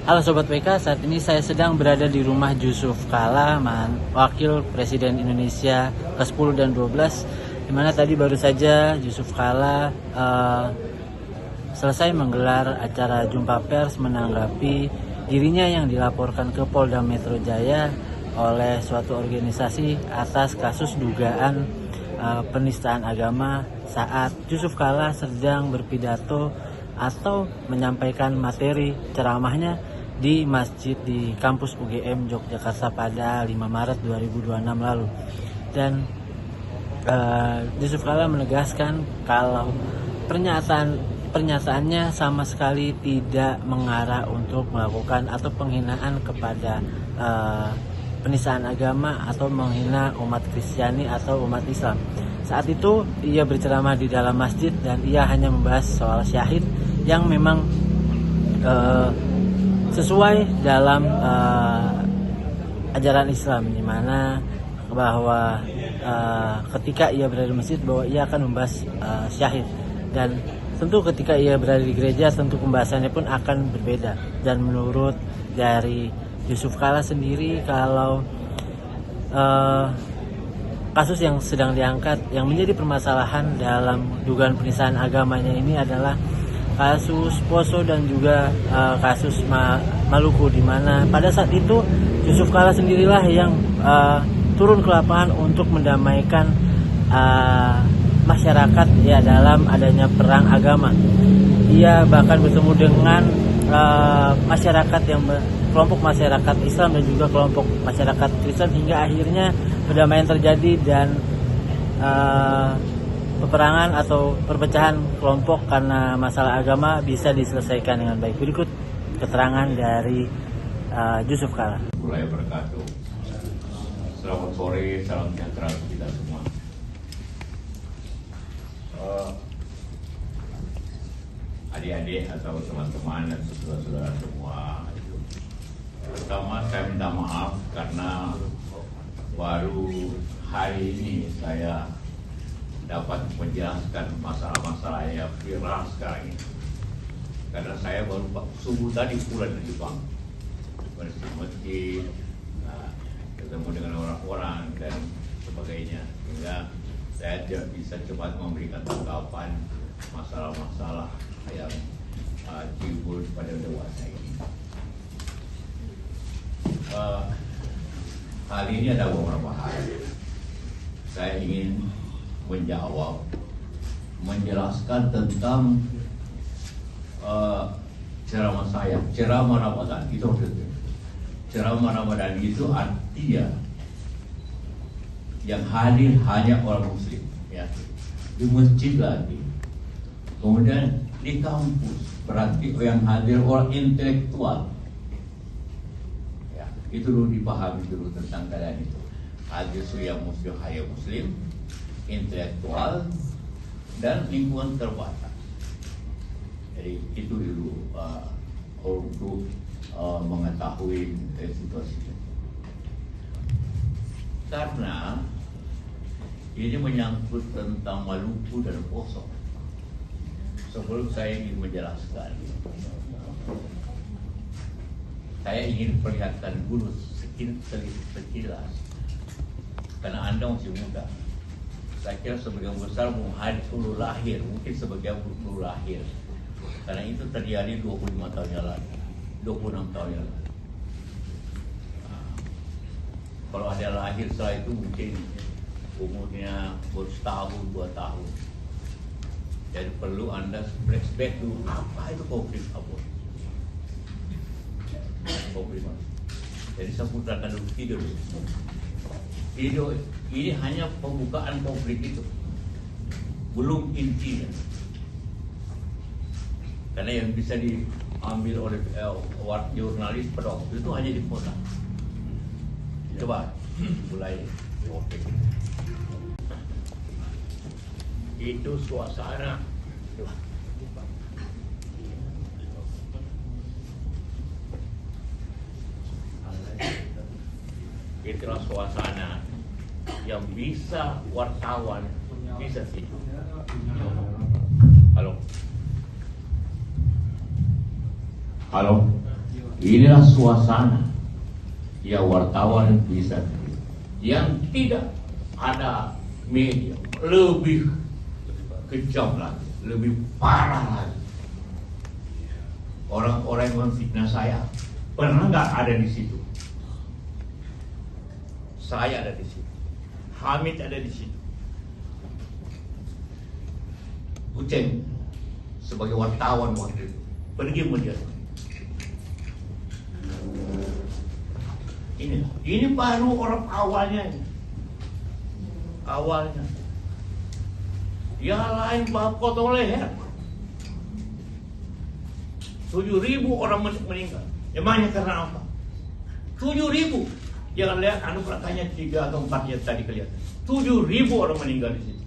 Halo Sobat PK, saat ini saya sedang berada di rumah Jusuf Kalla, Wakil Presiden Indonesia ke-10 dan 12, di mana tadi baru saja Jusuf Kalla selesai menggelar acara jumpa pers menanggapi dirinya yang dilaporkan ke Polda Metro Jaya oleh suatu organisasi atas kasus dugaan penistaan agama saat Jusuf Kalla sedang berpidato atau menyampaikan materi ceramahnya di masjid di kampus UGM Yogyakarta pada 5 Maret 2026 lalu. Dan Jusuf Kalla menegaskan kalau pernyataannya sama sekali tidak mengarah untuk melakukan atau penghinaan kepada penistaan agama atau menghina umat Kristiani atau umat Islam. Saat itu ia berceramah di dalam masjid dan ia hanya membahas soal syahid yang memang sesuai dalam ajaran Islam, di mana bahwa ketika ia berada di masjid bahwa ia akan membahas syahid, dan tentu ketika ia berada di gereja tentu pembahasannya pun akan berbeda. Dan menurut dari Jusuf Kalla sendiri, kalau kasus yang sedang diangkat yang menjadi permasalahan dalam dugaan penistaan agamanya ini adalah kasus Poso dan juga kasus Maluku, di mana pada saat itu Jusuf Kalla sendirilah yang turun ke lapangan untuk mendamaikan masyarakat ya dalam adanya perang agama. Ia bahkan bertemu dengan masyarakat yang kelompok masyarakat Islam dan juga kelompok masyarakat Kristen hingga akhirnya perdamaian terjadi dan peperangan atau perpecahan kelompok karena masalah agama bisa diselesaikan dengan baik. Berikut keterangan dari Jusuf Kalla. Selamat sore, salam sejahtera untuk kita semua. Adik-adik atau teman-teman dan saudara-saudara semua, pertama saya minta maaf karena baru hari ini saya dapat menjelaskan masalah-masalah yang viral sekarang ini. Karena saya baru subuh tadi pulang dari Jepang, masjid, ketemu dengan orang-orang dan sebagainya, sehingga saya tidak bisa cepat memberikan tanggapan masalah-masalah yang timbul pada dewasa ini. Kali ini ada beberapa hal saya ingin menjawab, menjelaskan tentang ceramah saya, ceramah Ramadan itu maksudnya. Ceramah Ramadan itu artinya yang hadir hanya orang Muslim, ya, di masjid lagi, kemudian di kampus, berarti yang hadir orang intelektual, ya, itu dulu dipahami dulu tentang keadaan itu. Hadir yang Muslim, hanya Muslim, intelektual dan lingkungan terbatas. Jadi itu dulu untuk mengetahui situasinya. Karena ini menyangkut tentang Maluku dan Poso. Sebelum saya ingin menjelaskan, saya ingin perlihatkan dulu sekilas, karena Anda masih muda. Saya kira sebagian besar belum lahir, mungkin sebagian belum lahir. Karena itu terjadi 25 tahun yang lalu, 26 tahun yang lalu. Kalau ada lahir setelah itu mungkin umurnya baru setahun, 2 tahun. Jadi perlu Anda flashback dulu, apa itu konflik apa? Konflik. Jadi saya putarkan dulu video dulu. Video ini hanya pembukaan konflik itu, belum intinya. Karena yang bisa diambil oleh jurnalis pada waktu itu hanya di kota. Coba mulai. Itu suasana. Itulah suasana yang bisa wartawan bisa sih. Halo. Halo. Inilah suasana yang wartawan bisa terima. Yang tidak ada media lebih kejam lagi, lebih parah lagi. Orang-orang yang memfitnah saya pernah nggak ada di situ? Saya ada di situ, Hamid ada di situ, Uceng sebagai wartawan waktu itu pergi melihat. Ini baru orang awalnya. Yang lain potong leher. 7.000 orang meninggal. Emangnya karena apa? 7.000. Jangan lihat katanya 3 atau 4 yang tadi kelihatan. 7.000 orang meninggal di situ.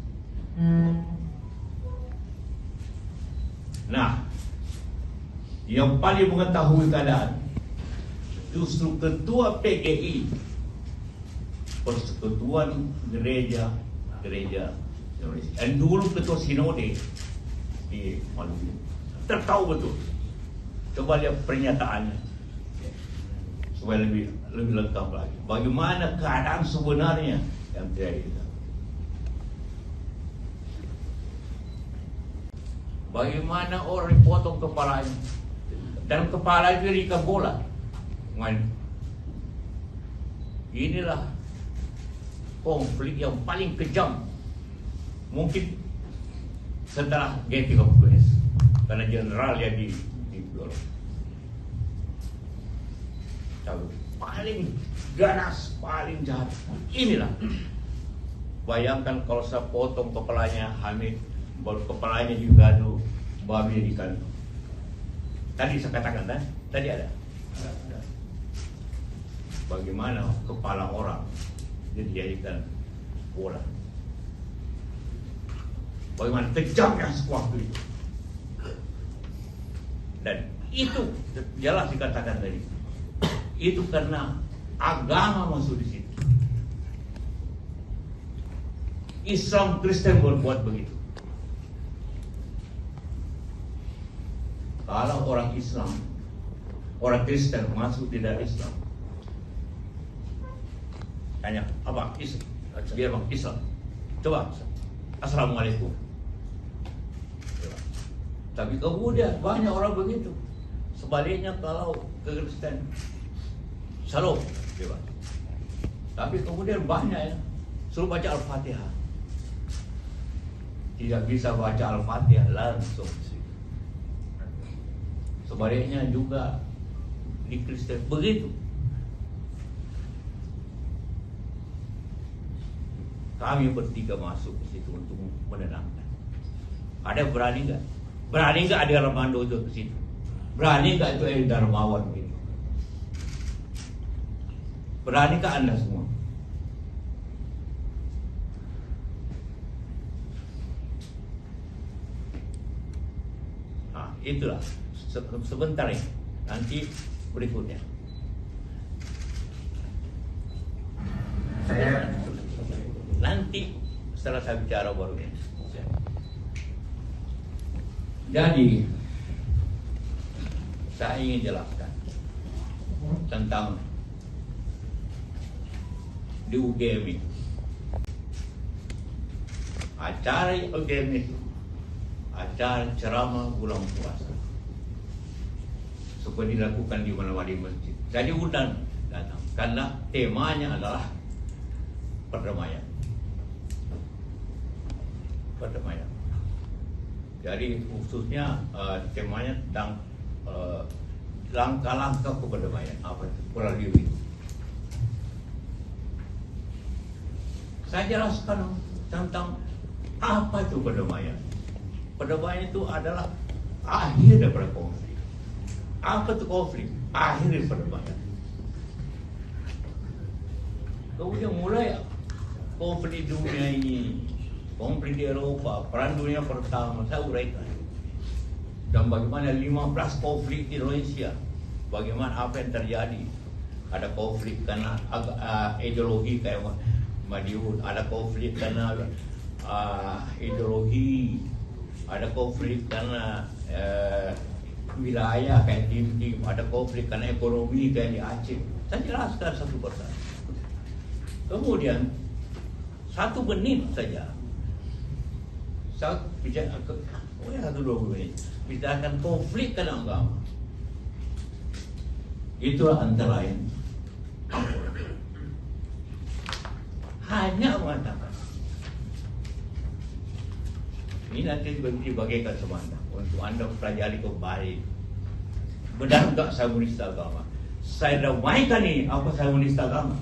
Nah, yang paling mengetahui keadaan justru ketua PGI, Persekutuan Gereja Indonesia, dan dulu ketua Sinode di Maluku, tertahu betul. Coba lihat pernyataannya supaya lebih lengkap lagi. Bagaimana keadaan sebenarnya yang terjadi? Bagaimana orang dipotong kepalanya dan kepala itu diikat bola. Inilah konflik yang paling kejam mungkin setelah G30S, karena general yang di paling ganas, paling jahat. Inilah, bayangkan kalau saya potong kepalanya Hamid, baru kepalanya juga babi di kantong. Tadi saya katakan kan? Tadi ada. Bagaimana kepala orang dijadikan bola? Bagaimana kejamnya waktu itu? Dan itu jelas dikatakan tadi. Itu karena agama masuk di situ. Islam Kristen berbuat begitu. Kalau orang Islam, orang Kristen masuk di dalam Islam, tanya apa Islam? Dia bilang Islam. Coba, Assalamualaikum. Coba. Tapi kemudian banyak orang begitu. Sebaliknya kalau ke Kristen, Shalom. Coba. Tapi kemudian banyak ya, suruh baca Al-Fatihah. Tidak bisa baca Al-Fatihah langsung. Sebaliknya juga di Kristen begitu. Kami bertiga masuk ke situ untuk menenangkan. Ada berani nggak? Berani nggak ada Armando itu ke situ? Berani nggak itu Edi Darmawan begitu? Berani nggak Anda semua? Nah, itulah sebentar ini. Nanti berikutnya. Nanti setelah saya bicara baru ini. Jadi saya ingin jelaskan tentang di UGM itu. Acara UGM itu acara ceramah bulan puasa, supaya dilakukan di mana-mana di masjid. Jadi undang datang karena temanya adalah perdamaian. Perdamaian. Jadi khususnya temanya tentang langkah-langkah keperdamaian. Apa itu? Kurang lebih. Saya jelaskan tentang apa itu perdamaian. Perdamaian itu adalah akhir daripada konflik. Apa itu konflik? Akhir dari perdamaian. Kemudian mulai konflik dunia ini, konflik di Eropa, perang dunia pertama, saya uraikan. Dan bagaimana 15 konflik di Indonesia, bagaimana apa yang terjadi. Ada konflik karena ideologi kayak Madiun, ada konflik karena ideologi, ada konflik karena wilayah kayak di ada konflik karena ekonomi kayak di Aceh. Saya jelaskan satu persatu. Kemudian 1 menit saja saya bicara satu 2 menit bicarakan konflik karena agama. Itulah antara lain hanya mengatakan ini nanti dibagikan sama anda untuk anda pelajari kembali. Benar enggak saya menista agama? Saya damaikan ini apa saya menista agama?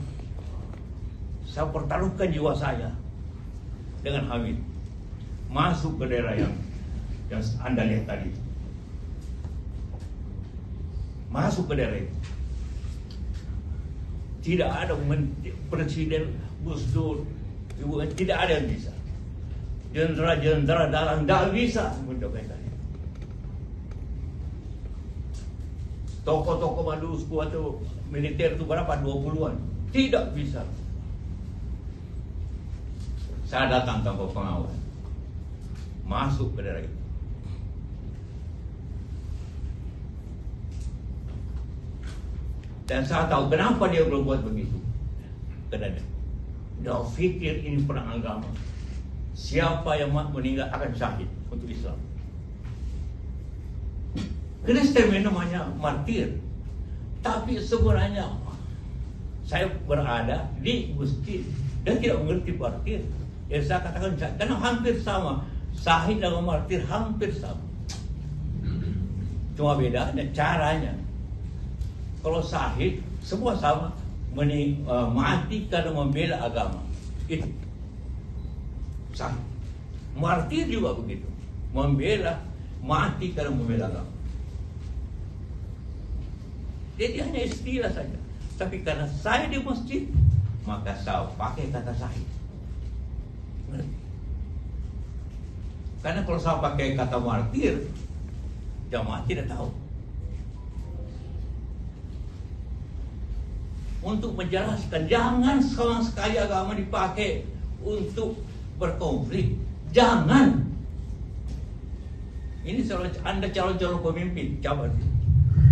Saya pertaruhkan jiwa saya dengan Hamid masuk ke daerah yang anda lihat tadi, masuk ke daerah itu. Tidak ada presiden Gus Dur, tidak ada yang bisa. Jenderal-jenderal dalam tidak bisa mendoakan. Tokoh-tokoh Madusku atau militer itu berapa? 20-an. Tidak bisa. Saya datang tanpa pengawal, masuk ke daerah itu. Dan saya tahu kenapa dia berbuat begitu. Karena dia pikir ini perang agama. Siapa yang meninggal akan syahid untuk Islam. Kristen namanya martir. Tapi sebenarnya saya berada di masjid dan tidak mengerti martir. Yang saya katakan karena hampir sama. Syahid dan martir hampir sama. Cuma bedanya caranya. Kalau syahid semua sama, mati karena membela agama. Itu syahid. Martir juga begitu, mati karena membela agama. Jadi hanya istilah saja. Tapi karena saya di masjid, maka saya pakai kata syahid. Karena kalau saya pakai kata martir, jamaah tidak tahu. Untuk menjelaskan, jangan sama sekali agama dipakai untuk berkonflik. Jangan. Ini Anda calon-calon pemimpin, coba.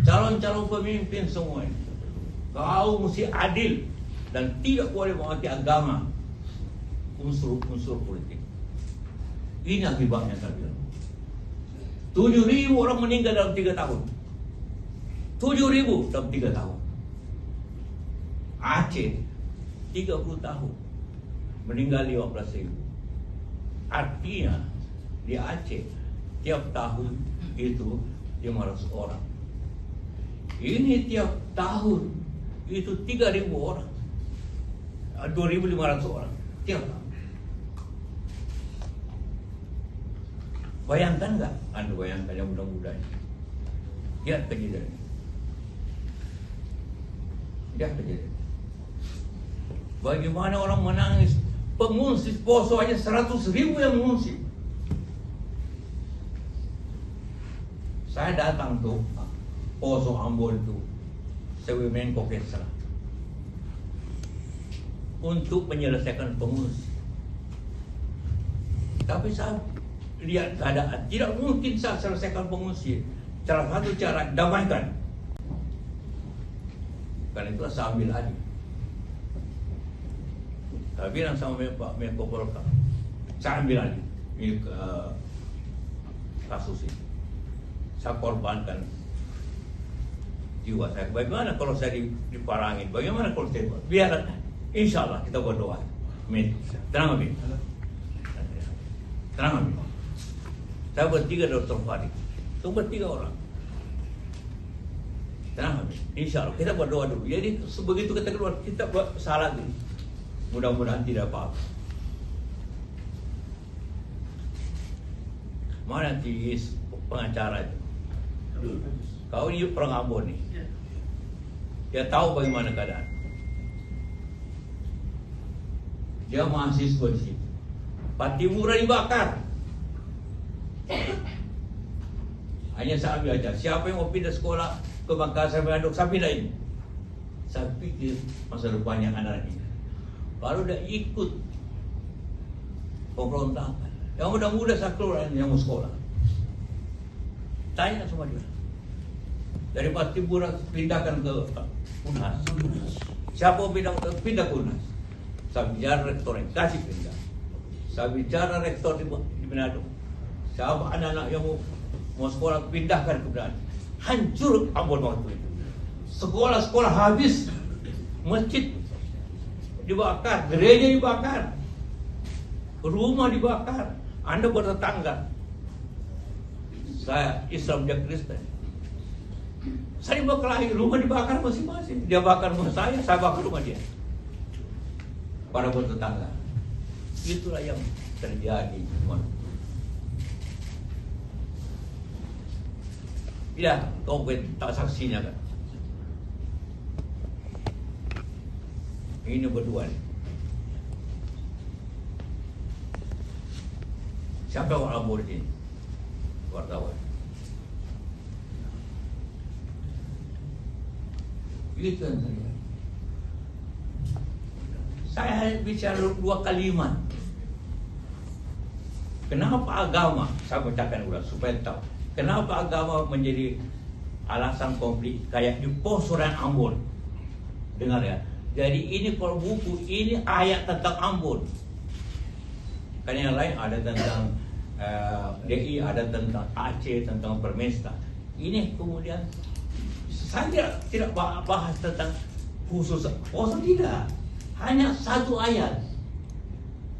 Calon-calon pemimpin semua ini. Kau mesti adil dan tidak boleh memakai agama unsur-unsur politik. Ini akibatnya saya bilang. 7.000 orang meninggal dalam 3 tahun. 7.000 dalam 3 tahun. Aceh 30 tahun meninggal 15.000. Artinya di Aceh tiap tahun itu 500 orang. Ini tiap tahun itu 3.000 orang, 2.500 orang tiap tahun. Bayangkan nggak? Anda bayangkan yang mudah-mudahan. Lihat kejadian. Lihat kejadian. Bagaimana orang menangis? Pengungsi Poso aja 100.000 yang mengungsi. Saya datang tuh Poso Ambon itu sebagai Menko Kesra untuk menyelesaikan pengungsi. Tapi saya lihat keadaan tidak mungkin saya selesaikan pengungsi. Salah satu cara damaikan. Karena itulah saya ambil alih. Saya bilang sama Pak Menko Polhukam, saya ambil alih ini kasus ini. Saya korbankan jiwa saya. Bagaimana kalau saya diparangin? Bagaimana kalau saya biar insya Allah kita berdoa. Amin. Tenang Amin. Tenang Amin. Saya bertiga Dr. Farid. Itu bertiga orang. Tenang Amin. Insya Allah kita berdoa dulu. Jadi begitu kita keluar kita salah dulu. Mudah-mudahan tidak apa-apa. Mana nanti pengacara itu? Kau ini orang Ambon nih. Dia tahu bagaimana keadaan. Dia mahasiswa di situ. Patimura dibakar. Hanya saya ambil aja. Siapa yang mau pindah sekolah ke Makassar, Manado, saya pindahin. Saya pikir masa depannya anak ini. Baru dia ikut pemberontakan. Yang muda-muda saya keluar yang mau sekolah. Tanya sama dia. Dari Patimura pindahkan ke Unas. Siapa pindah ke Unas? Saya bicara rektor yang kasih pindah. Saya bicara rektor di Manado. Siapa anak-anak yang mau sekolah pindahkan ke Manado. Hancur Ambon waktu itu. Sekolah-sekolah habis, masjid dibakar, gereja dibakar, rumah dibakar. Anda bertetangga, saya Islam, dia Kristen. Saya berkelahi, rumah dibakar masing-masing. Dia bakar rumah saya bakar rumah dia. Para bertetangga. Itulah yang terjadi, teman. Ya, kau tak saksinya kan? Ini berdua nih. Siapa orang Ambon ini? Wartawan. Itu yang terjadi. Saya hanya bicara dua kalimat. Kenapa agama? Saya bacakan ulang supaya tahu. Kenapa agama menjadi alasan konflik kayak di Poso dan Ambon? Dengar ya. Jadi ini kalau buku ini ayat tentang Ambon. Kan yang lain ada tentang DI, ada tentang Aceh, tentang Permesta. Ini kemudian saya tidak bahas tentang khusus Poso, tidak. Hanya satu ayat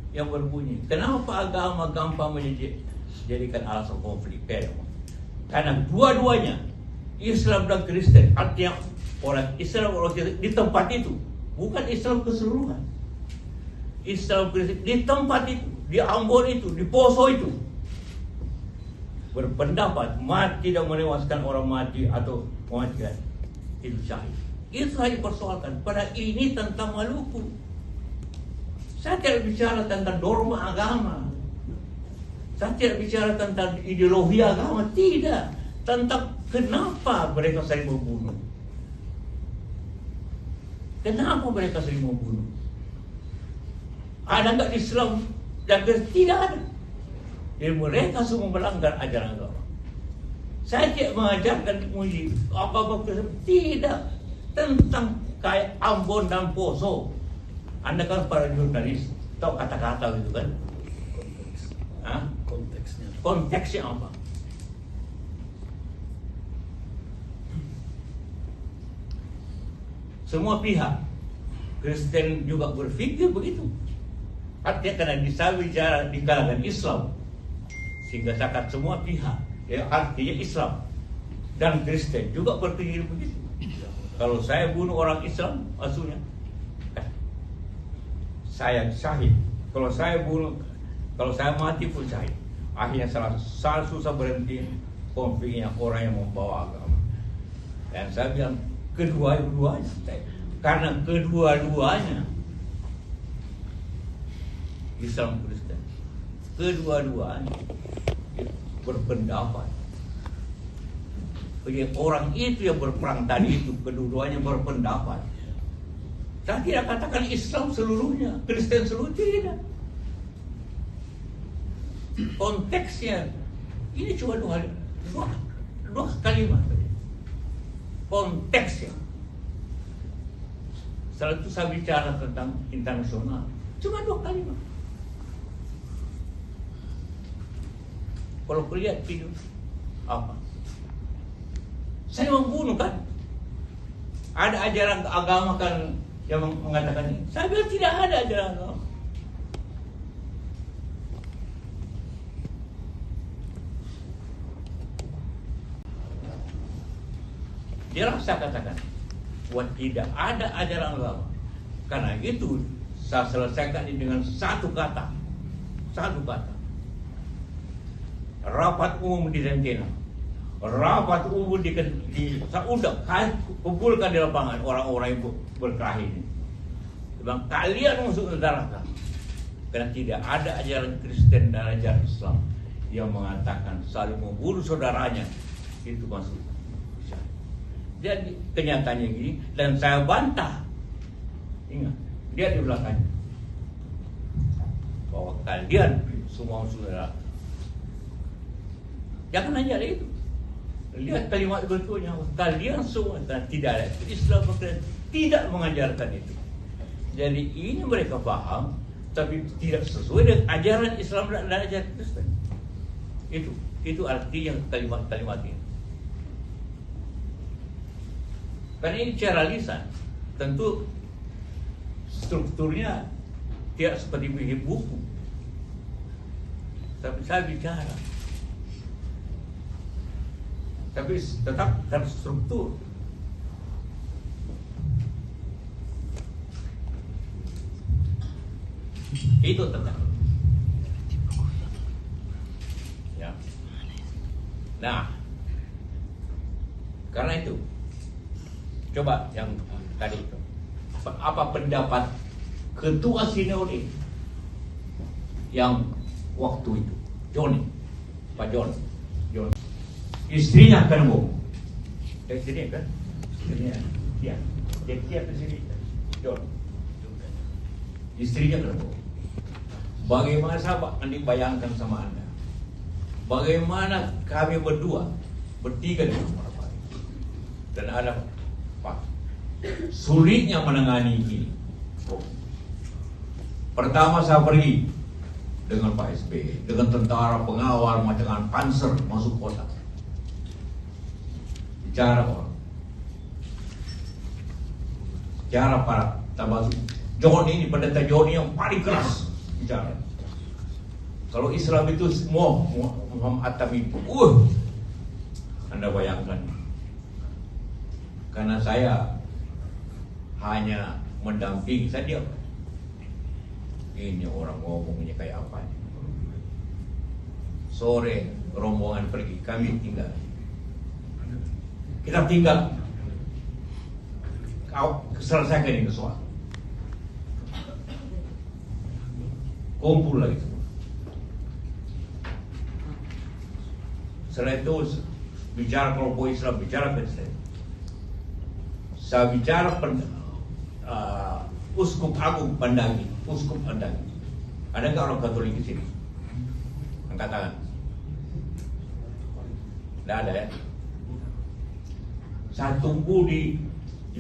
yang berbunyi. Kenapa agama gampang menjadikan alasan konflik? Karena dua-duanya Islam dan Kristen, artinya orang Islam orang Kristen di tempat itu, bukan Islam keseluruhan. Islam Kristen di tempat itu, di Ambon itu, di Poso itu berpendapat mati tidak menewaskan orang mati atau mematikan itu syahid. Itu saja persoalkan. Pada ini tentang Maluku. Saya tidak bicara tentang dogma agama. Saya tidak bicara tentang ideologi agama, tidak. Tentang kenapa mereka saling membunuh. Kenapa mereka saling membunuh? Ada nggak di Islam? Dan tidak ada. Jadi mereka semua melanggar ajaran agama. Saya tidak mengajarkan muji apa-apa, tidak. Tentang kayak Ambon dan Poso. Anda kan para jurnalis tahu kata-kata gitu kan? Konteksnya apa? Semua pihak Kristen juga berpikir begitu. Artinya karena bisa bicara di kalangan Islam, sehingga zakat semua pihak, ya artinya Islam dan Kristen juga berpikir begitu. Kalau saya bunuh orang Islam, maksudnya saya syahid. Kalau saya mati pun syahid. Akhirnya salah susah berhenti konfliknya orang yang membawa agama. Dan saya bilang kedua-duanya, karena kedua-duanya Islam Kristen, kedua-duanya berpendapat. Jadi orang itu yang berperang tadi itu kedua-duanya berpendapat. Saya tidak katakan Islam seluruhnya, Kristen seluruhnya, tidak. Konteksnya ini cuma dua kalimat. Konteksnya. Setelah itu saya bicara tentang internasional, cuma dua kalimat. Kalau kulihat video apa? Saya membunuh kan? Ada ajaran agama kan yang mengatakan ini? Saya bilang tidak ada ajaran agama. Jelas saya katakan buat tidak ada ajaran agama. Karena itu saya selesaikan ini dengan satu kata. Rapat umum di Rentina. Rapat umum saya undang, kumpulkan di lapangan orang-orang yang berkelahi ini. Bilang kalian masuk neraka. Karena tidak ada ajaran Kristen dan ajaran Islam yang mengatakan saling membunuh saudaranya itu masuk. Jadi kenyataannya gini, dan saya bantah. Ingat, dia di belakangnya bahwa kalian semua saudara. Jangan ajar itu. Lihat kalimat berikutnya, kalian semua tidak ada Islam tidak mengajarkan itu. Jadi ini mereka paham, tapi tidak sesuai dengan ajaran Islam dan ajaran Kristen. Itu arti yang kalimat-kalimat ini. Karena ini cara lisan, tentu strukturnya tidak seperti buku, tapi saya bicara. Tapi tetap terstruktur. Itu tentang. Ya. Nah, karena itu, coba yang tadi itu, apa pendapat ketua sinode yang waktu itu, Pak John. Istrinya kan Bu. Dari sini kan? Istrinya. Dia ke sini. John. Istrinya kan Bu. Bagaimana sahabat Andi bayangkan sama Anda? Bagaimana kami bertiga di rumah Pak. Dan ada Pak. Sulitnya menangani ini. Pertama saya pergi dengan Pak SBY, dengan tentara pengawal macam panser masuk kota. Bicara para Tabasu. John pendeta John yang paling keras bicara. Kalau Islam itu semua Muhammad Atam itu, Anda bayangkan. Karena saya hanya mendampingi saja. Ini orang ngomongnya kayak apa? Sore rombongan pergi, kami tinggal. Kita tinggal. Kau selesaikan ini soal. Kumpul lagi semua. Setelah itu bicara kelompok Islam, bicara Kristen. Saya bicara Uskup Agung Pandangi, Uskup Pandangi. Ada nggak orang Katolik di sini? Angkat tangan. Tidak ada ya? Saya tunggu di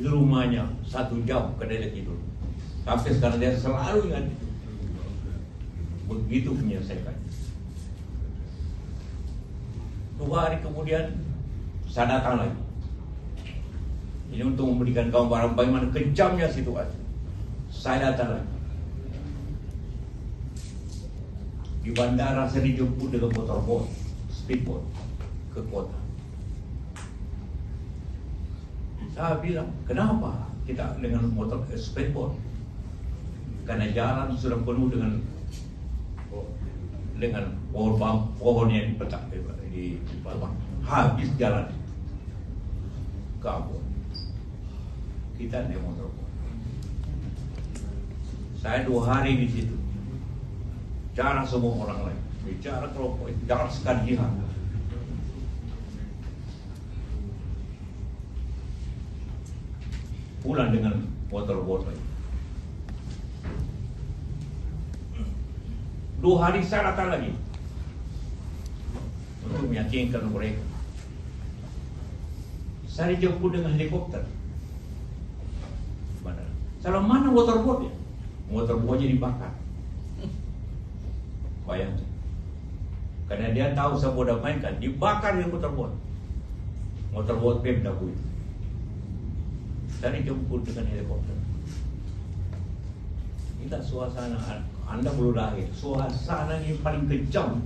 rumahnya 1 jam karena dia tidur. Sampai sekarang dia selalu ingat itu. Begitu menyelesaikan. 2 hari kemudian saya datang lagi. Ini untuk memberikan gambaran bagaimana kejamnya situasi. Saya datang lagi. Di bandara saya dijemput dengan motorboat, speedboat ke kota. Saya bilang, kenapa kita dengan motor speedboat? Karena jalan sudah penuh dengan pohon yang dipetak di bawah. Habis jalan ke Ambon. Kita naik motor. Saya 2 hari di situ. Bicara semua orang lain. Bicara kelompok itu. Jangan sekali jihad. Pulang dengan motor-motor. 2 hari saya datang lagi untuk meyakinkan mereka. Saya dijemput dengan helikopter. Salah mana motorboatnya? Motorboatnya dibakar. Bayangkan. Karena dia tahu saya mau mainkan, dibakar di motorboat. Motorboat Pemda itu. Saya dijemput dengan helikopter. Kita suasana, Anda belum lahir. Suasana ini paling kejam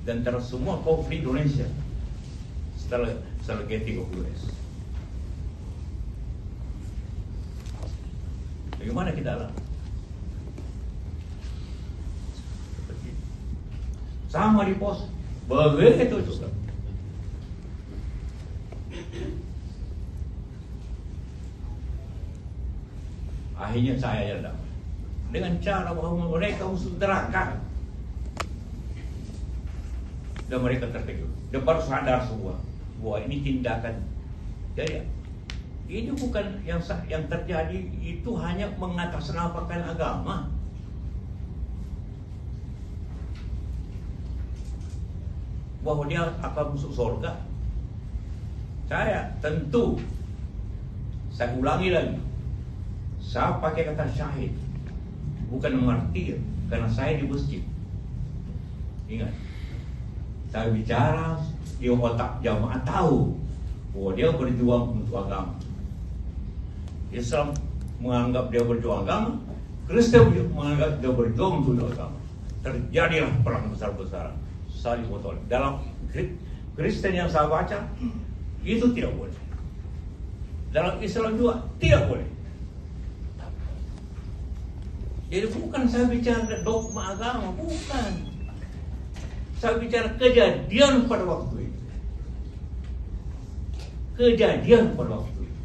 dan antara semua konflik Indonesia setelah G30S. Bagaimana kita lakukan? Sama di pos, begitu juga. Akhirnya saya yang dapat dengan cara bahwa mereka musuh neraka. Dan mereka terkejut. Dia baru sadar semua bahwa ini tindakan. Jadi ini bukan yang terjadi itu hanya mengatasnamakan agama. Bahwa dia akan masuk surga. Saya tentu, saya ulangi lagi, saya pakai kata syahid, bukan martir, karena saya di masjid. Ingat, saya bicara di otak jamaah tahu bahwa dia berjuang untuk agama. Islam menganggap dia berjuang agama, Kristen menganggap dia berjuang untuk agama. Terjadilah perang besar-besaran, saling mentolak. Dalam Kristen yang saya baca, itu tidak boleh. Dalam Islam juga tidak boleh. Jadi bukan saya bicara dogma agama, bukan. Saya bicara kejadian pada waktu itu. Kejadian pada waktu itu.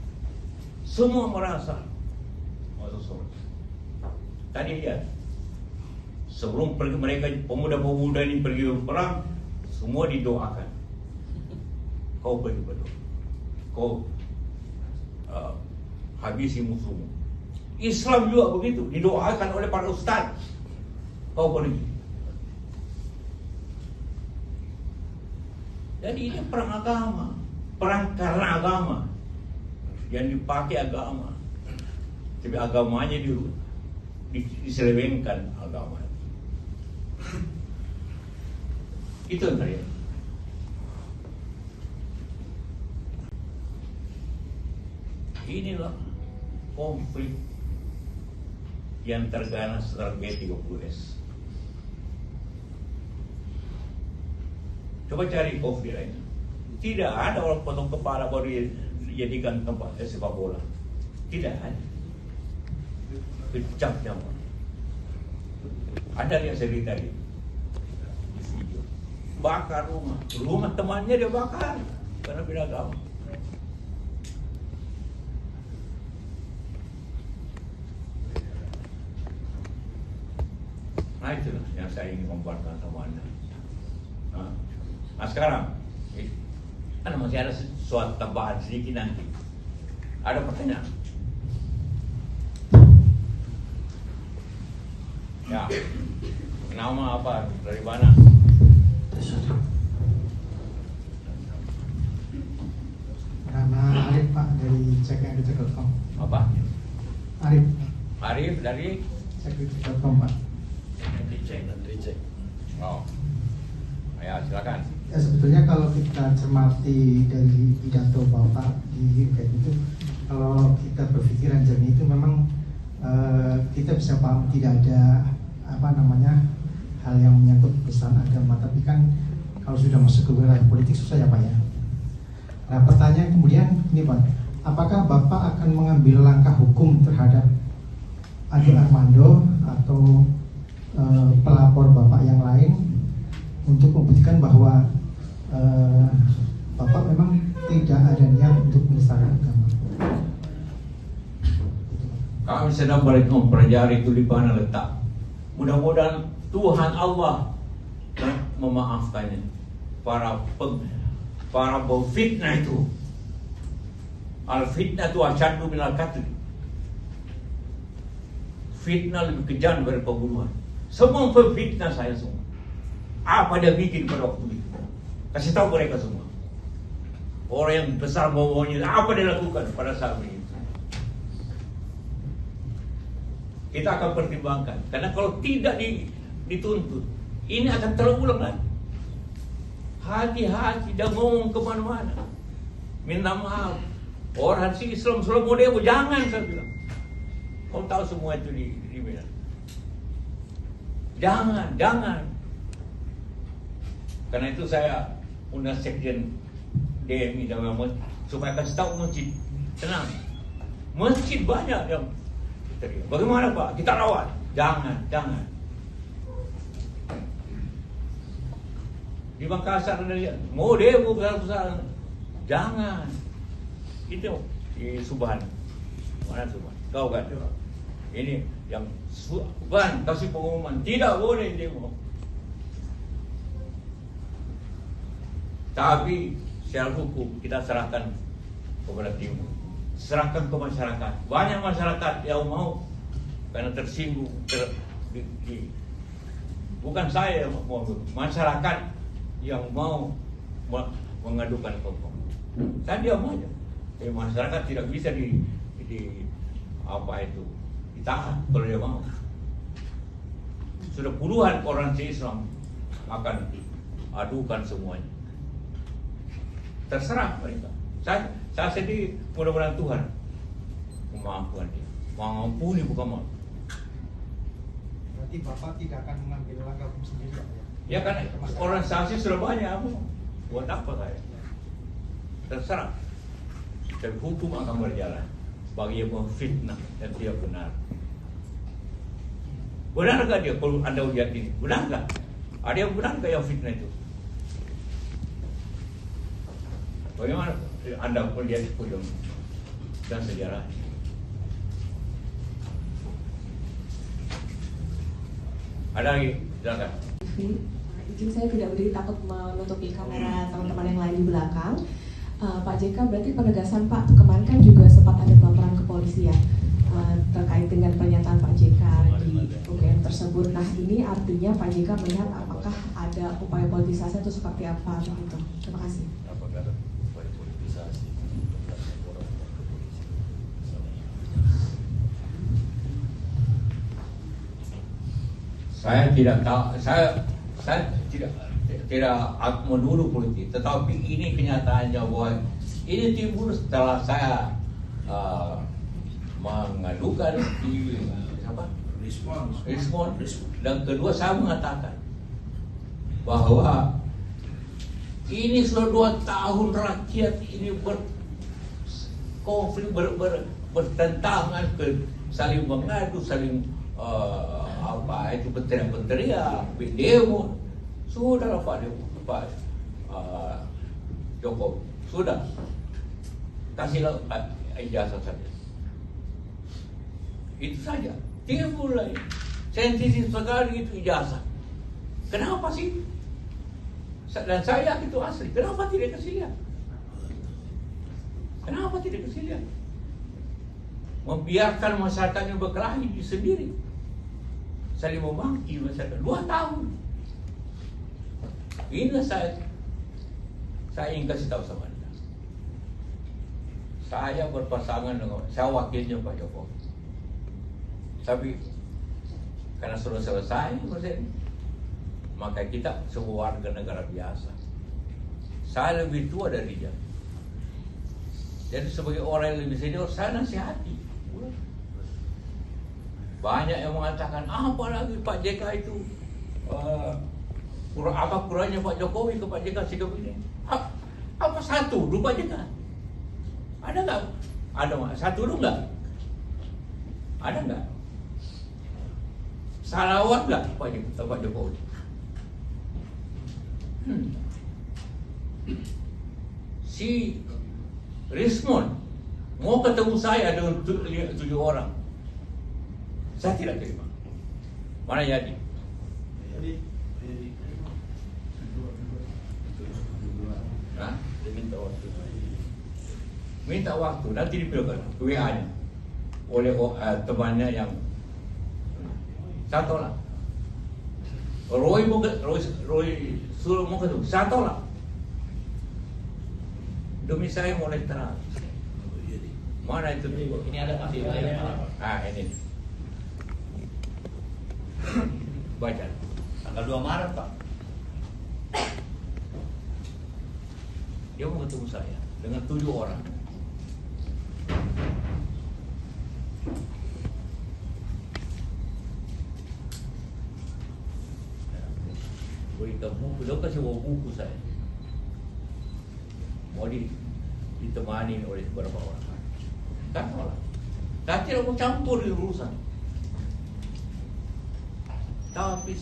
Semua merasa masuk surga. Tadi lihat, sebelum pergi mereka, pemuda-pemuda ini pergi berperang, semua didoakan. Kau pergi berdoa, kau habisi musuhmu. Islam juga begitu, didoakan oleh para ustaz. Kau pergi. Jadi ini perang agama, perang karena agama, yang dipakai agama, tapi agamanya diselewengkan agama. Itu yang terjadi. Inilah konflik yang terganas setelah G30S. Coba cari konflik lain. Tidak ada orang potong kepala baru dijadikan tempat sepak bola. Tidak ada. Kejam nyawa. Ada yang cerita di video. Bakar rumah temannya dia bakar karena beda agama. Nah itulah yang saya ingin membuatkan sama Anda. Nah sekarang, kan masih ada suatu tambahan sedikit nanti. Ada pertanyaan? Ya, nama apa? Dari mana? Nama Arif Pak dari cekndc.com. Apa? Arif. Arif dari cekndc.com Pak. Dicek. Oh, ya silakan. Ya sebetulnya kalau kita cermati dari pidato Bapak di UK itu, kalau kita berpikiran jernih itu memang kita bisa paham tidak ada hal yang menyangkut pesan agama, tapi kan kalau sudah masuk ke wilayah politik susah ya Pak ya. Nah pertanyaan kemudian ini Pak, apakah Bapak akan mengambil langkah hukum terhadap Ade Armando atau pelapor Bapak yang lain untuk membuktikan bahwa Bapak memang tidak ada niat untuk melestarikan agama? Kami sedang mempelajari itu di mana letak. Mudah-mudahan Tuhan Allah memaafkannya. Para pemfitnah itu. Al-fitnah itu asyaddu minal qatl. Fitnah lebih kejam dari pembunuhan. Semua pemfitnah saya semua. Apa dia bikin pada waktu itu? Kasih tahu mereka semua. Orang yang besar bawahnya, apa dia lakukan pada saat itu? Kita akan pertimbangkan. Karena kalau tidak dituntut, ini akan terulang lagi. Hati-hati dan ngomong kemana-mana. Minta maaf. Orang si Islam model, jangan saya bilang. Kau tahu semua itu di Medan. Jangan. Karena itu saya undang sekjen DMI dan supaya kasih tahu masjid. Tenang. Masjid banyak yang terlihat. Bagaimana Pak? Kita rawat. Jangan. Di Makassar ada lihat. Mau demo besar-besaran. Jangan. Itu di Subhan. Mana Subhan? Kau kan? Ini yang Subhan kasih pengumuman. Tidak boleh demo. Tapi secara hukum kita serahkan kepada timur, serahkan ke masyarakat. Banyak masyarakat yang mau karena tersinggung, bukan saya yang mau, masyarakat yang mau mengadukan hukum. Saya diam aja. Masyarakat tidak bisa ditahan kalau dia mau. Sudah puluhan orang Islam akan adukan semuanya. Terserah mereka. Saya sedih, mudah-mudahan Tuhan memampukan dia. Mengampuni bukan mau. Berarti Bapak tidak akan mengambil langkah hukum sendiri ya? Ya kan organisasi sudah banyak, buat apa saya? Terserah. Dan hukum akan berjalan bagi yang memfitnah dan tidak benar. Benar nggak dia kalau Anda lihat ini? Benar nggak? Ada yang benar nggak yang fitnah itu? Bagaimana Anda melihat hukum dan sejarah? Ada lagi? Silakan. Izin saya tidak berdiri takut menutupi kamera teman-teman yang lain di belakang. Pak JK, berarti penegasan Pak kemarin kan juga sempat ada laporan ke polisi ya terkait dengan pernyataan Pak JK di UGM tersebut. Nah ini artinya Pak JK melihat apakah ada upaya politisasi atau seperti apa gitu. Terima kasih. Apakah ada upaya politisasi? Saya tidak tahu, saya tidak menuduh politik, tetapi ini kenyataannya bahwa ini timbul setelah saya mengadukan di respon, dan kedua saya mengatakan bahwa ini sudah 2 tahun rakyat ini berkonflik, bertentangan, saling mengadu, saling berteriak, demo. Sudahlah Pak Jokowi, sudah kasihlah ijazah saja. Itu saja. Timbul lagi sensitif sekali itu ijazah. Kenapa sih? Dan saya itu asli. Kenapa tidak kasih lihat? Kenapa tidak kasih lihat? Membiarkan masyarakatnya berkelahi sendiri, saling memaki masyarakat 2 tahun. Inilah saya ingin kasih tahu sama Anda. Saya berpasangan dengan, saya wakilnya Pak Jokowi. Tapi karena sudah selesai maka kita semua warga negara biasa. Saya lebih tua dari dia. Jadi sebagai orang yang lebih senior, saya nasihati. Banyak yang mengatakan, apalagi Pak JK itu apa kurangnya Pak Jokowi ke Pak JK sikap ini? Apa satu dulu Pak JK? Ada nggak? Ada satu dulu nggak? Ada nggak? Salawat nggak Pak Jokowi? Si Rismon mau ketemu saya dengan 7 orang. Saya tidak terima. Mana jadi? Minta waktu, nanti dipilihkan WA-nya oleh temannya yang saya tolak. Roy suruh mau ketemu, saya tolak. Demi saya mau netral. Mana itu? Ini ada masih ini. Baca. Tanggal 2 Maret Pak. Dia mau ketemu saya dengan 7 orang. Berikan buku, dia kasih bawa buku saya. Mau ditemani oleh beberapa orang. Kan tolak. Saya tidak mau campur di urusan. Tapi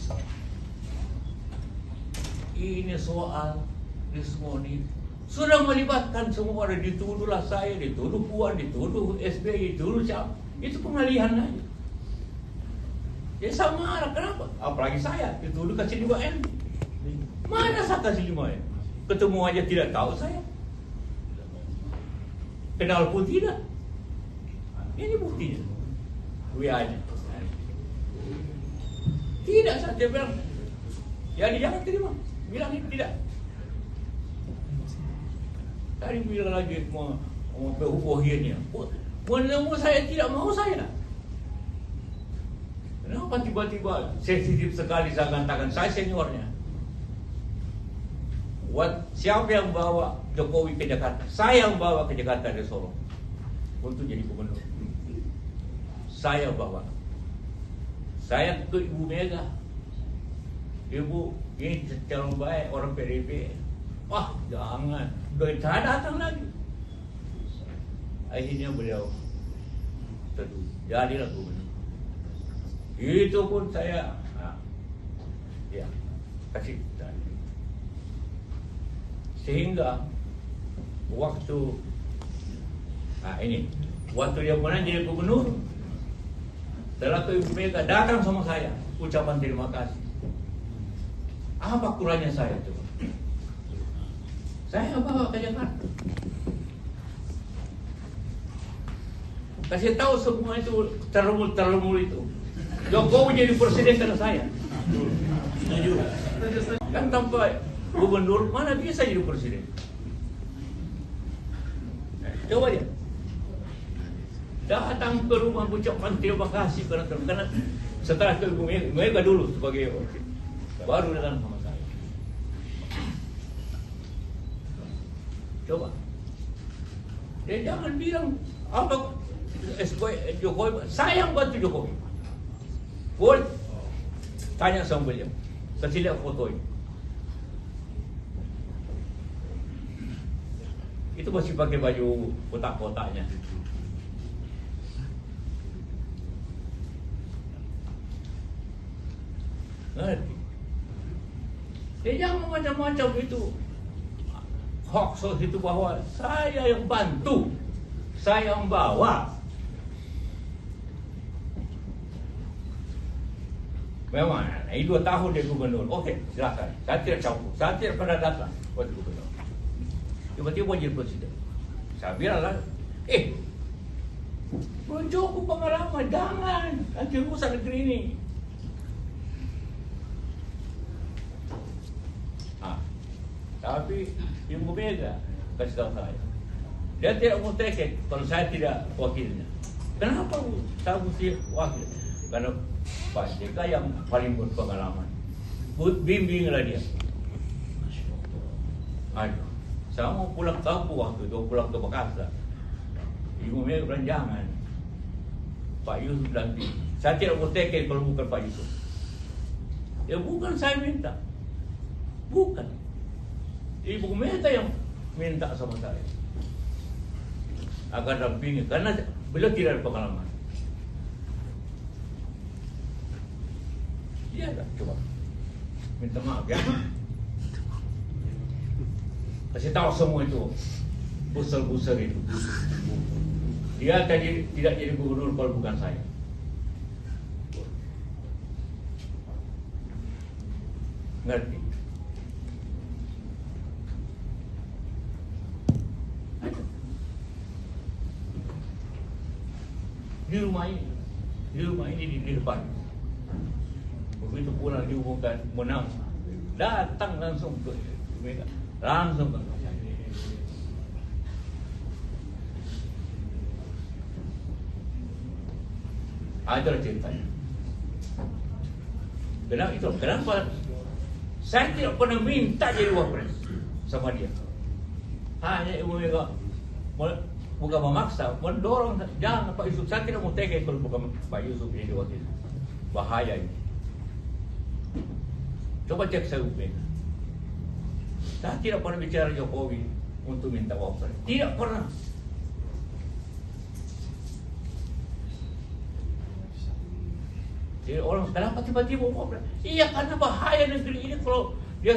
ini soal Rismoni sudah melibatkan semua orang, dituduhlah saya, dituduh Puan, dituduh SBY, dituduh siapa. Itu pengalihan aja. Ya saya marah, kenapa? Apalagi saya dituduh kasih 5M. Mana saya kasih 5M? Ketemu aja tidak tahu saya. Kenal pun tidak. Ini buktinya. WA-nya. Tidak, saya bilang. Ya jangan terima. Bilangin tidak. Tadi bilang lagi mau PU-nya. Menemu saya tidak mau saya. Kenapa tiba-tiba sensitif sekali saya katakan saya seniornya? Siapa yang bawa Jokowi ke Jakarta? Saya yang bawa ke Jakarta dari Solo untuk jadi gubernur. Saya bawa. Saya ke Ibu Mega. Ibu, ini calon baik orang PDIP. Wah, jangan. Saya datang lagi. Akhirnya beliau setuju. Jadilah gubernur. Itu pun saya kasih. Sehingga waktu waktu dia menang jadi gubernur, setelah itu Ibu Mega datang sama saya, ucapan terima kasih. Apa kurangnya saya itu? Saya bawa ke Jakarta, kasih tahu semua itu terlemul itu. Jokowi jadi presiden karena saya. Kan tanpa gubernur mana bisa jadi presiden? Coba dia datang ke rumah ucapan terima kasih karena setelah itu Ibu Mega dulu sebagai baru datang sama saya. Coba dia jangan bilang apa Jokowi, saya yang bantu Jokowi. Boleh tanya sama beliau, kasih lihat foto ini. Itu masih pakai baju kotak-kotaknya. Ngerti? Jangan macam-macam itu. Hoax itu bahwa saya yang bantu, saya yang bawa. Memang, ini 2 tahun dia gubernur. Oke, silakan. Saya tidak campur. Saya tidak pernah datang buat gubernur. Tiba-tiba jadi presiden. Saya bilang lah, belum cukup pengalaman, jangan nanti rusak negeri ini. Tapi Ibu Mega kasih tahu saya, dia tidak mau tiket kalau saya tidak wakilnya. Kenapa saya mesti wakil? Karena Pak JK yang paling berpengalaman. Bimbinglah dia. Aduh, saya mau pulang kampung waktu itu, pulang ke Makassar. Ibu Mega bilang jangan. Pak Yusuf nanti. Saya tidak mau tiket kalau bukan Pak Yusuf. Ya bukan saya minta. Bukan. Ibu Mega yang minta sama saya agar dampingi karena beliau tidak ada pengalaman. Iya dah, coba minta maaf ya. Kasih tahu semua itu buser-buser itu. Dia tadi tidak jadi gubernur kalau bukan saya. Ngerti? Di rumah ini di depan. Begitu pulang diumumkan menang, datang langsung ke Mega, langsung ke ada ceritanya. Kenapa saya tidak pernah minta jadi wapres sama dia? Hanya Ibu Mega bukan memaksa, mendorong, jangan Pak Yusuf, saya tidak mau tega kalau bukan Pak Yusuf jadi wakil. Bahaya ini. Coba cek saya Ibu Mega. Saya tidak pernah bicara Jokowi untuk minta wapres. Tidak pernah. Jadi orang kenapa tiba-tiba wapres? Iya karena bahaya negeri ini kalau dia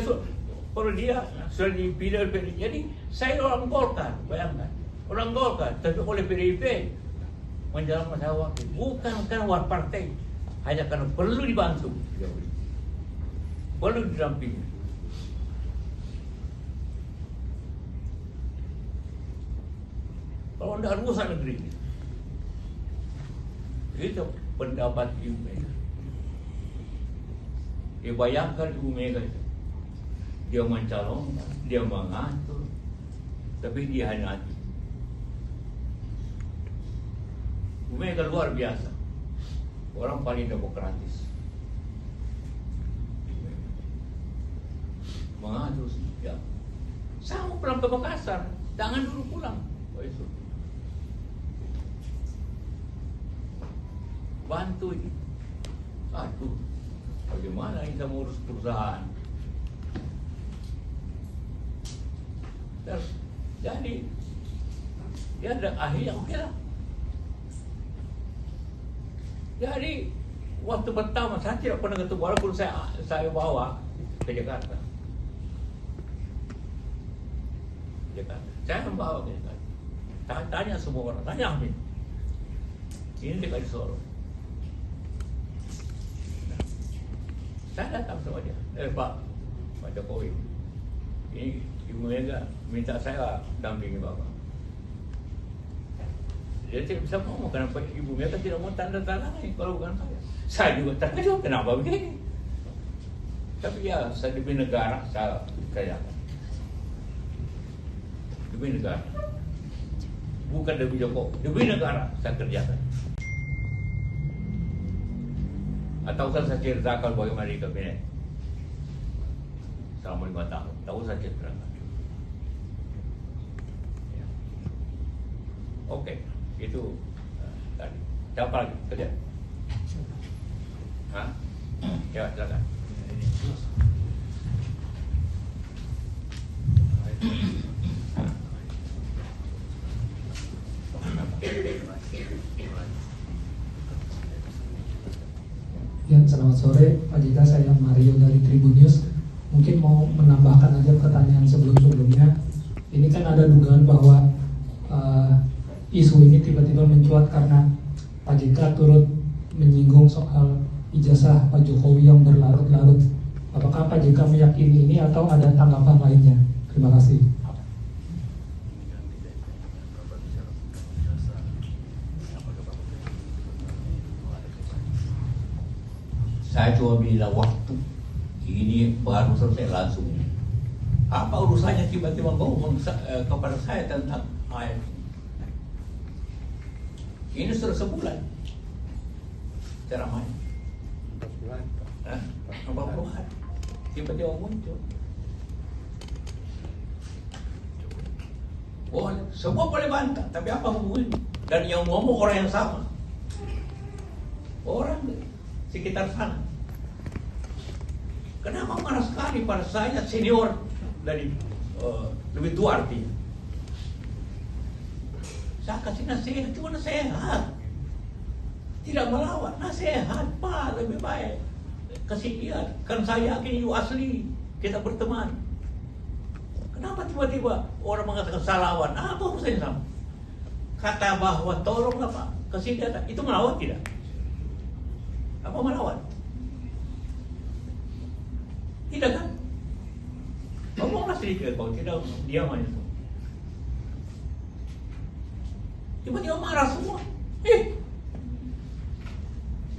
sudah dipilih. Jadi saya orang Golkar, bayangkan. Orang Golkar, tapi oleh PDIP menjalankan saya wakil. Bukan karena war partai, hanya karena perlu dibantu, perlu didampingi. Kalau tidak rusak negeri ini. Itu pendapat Ibu Mega. Dia bayangkan Ibu Mega itu. Dia mencalonkan, dia mengatur. Tapi dia hanya hati. Bu Mega luar biasa. Orang paling demokratis. Mengatur ya. Sama pulang ke Makassar, jangan dulu pulang. Oh itu. Bantu ini. Aduh, bagaimana kita mengurus perusahaan? Jadi dia ada akhirnya oke lah. Jadi waktu pertama saya tidak pernah ketemu, walaupun saya bawa ke Jakarta. Saya membawa ke Jakarta. Tanya semua orang, tanya Amin. Ini dekat di Solo. Nah, saya datang sama dia. Pak Jokowi, ini Ibu Mega minta saya dampingi Bapak. Dia tidak bisa ngomong kenapa Ibu Mega tidak mau tanda tangan kalau bukan saya. Saya juga terkejut kenapa begini. Tapi ya saya demi negara saya kerjakan. Demi negara, bukan demi Jokowi, demi negara saya kerjakan. Atau saya ceritakan bagaimana di kabinet selama 5 tahun. Tahu saya ceritakan. Oke, itu tadi. Siapa lagi kerja? Hah? Ya, silakan. Ya, selamat sore Pak JK, saya Mario dari Tribun News. Mungkin mau menambahkan aja pertanyaan sebelum-sebelumnya. Ini kan ada dugaan bahwa isu ini tiba-tiba mencuat karena Pak JK turut menyinggung soal ijazah Pak Jokowi yang berlarut-larut. Apakah Pak JK meyakini ini atau ada tanggapan lainnya? Terima kasih. Saya cuma bilang waktu ini baru selesai langsung. Apa urusannya tiba-tiba ngomong kepada saya tentang ayat ini sudah sebulan ceramahnya. 4 bulan. 4 bulan. Tiba-tiba muncul. Oh, semua boleh bantah, tapi apa hubungannya? Dan yang ngomong orang yang sama, orang sekitar sana. Kenapa marah sekali pada saya senior dari lebih tua artinya? Saya kasih nasihat, cuma nasihat, tidak melawan, nasihat Pak lebih baik kasih dia. Kan saya yakin itu asli kita berteman. Kenapa tiba-tiba orang mengatakan salawan? Apa urusannya sama? Kata bahwa tolonglah Pak kasih dia, itu melawan tidak? Apa melawan? Tidak kan? Ngomonglah sedikit, kalau tidak diam aja semua. Tiba-tiba marah semua.